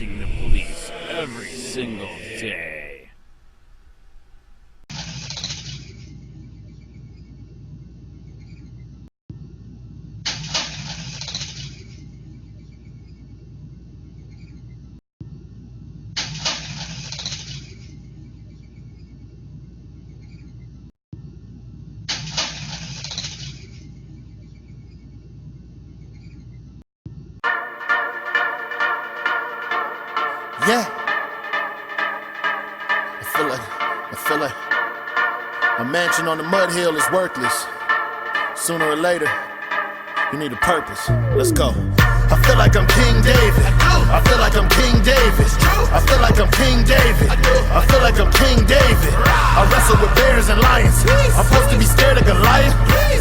facing the police every single day. Yeah. I feel like a mansion on the mud hill is worthless. Sooner or later, you need a purpose. Let's go. I feel like I'm King David. I feel like I'm King David. I feel like I'm King David. I feel like I'm King David. I wrestle with bears and lions. I'm supposed to be scared of Goliath.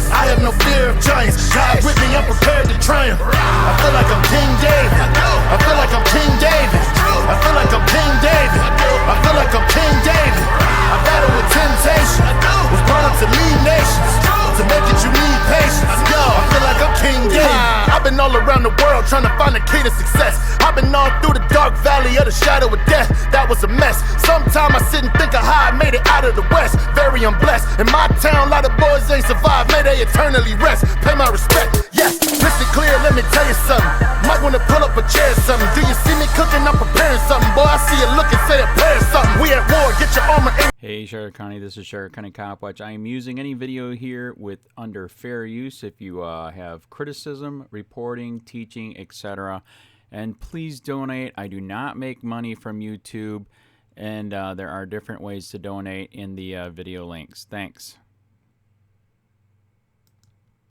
I have no fear of giants. God with me, I'm prepared to triumph. I feel like I'm King David. I feel like I'm King David. I feel like I'm King David. I feel like I'm King David. I battle with temptation. Was brought up to lead nations. To make it you need patience. Yo, I feel like I'm King David. I've been all around the world trying to find the key to success. I've been all through the dark valley of the shadow of death. That was a mess. Sometimes I sit and think of how I made it out of the west. Very unblessed. In my town, a lot of boys ain't survived. May they eternally rest. Pay my respect. Yes, listen clear, let me tell you something. Might wanna pull up a chair or something. Do you see me cooking? I'm preparing something. Boy, I see you looking, say a prayer or something. We at war, get your armor in. Hey Sheriff County, this is Sheriff County COPWATCH. I am using any video here with under fair use if you have criticism, reporting, teaching, etc. And please donate. I do not make money from YouTube, and there are different ways to donate in the video links. Thanks.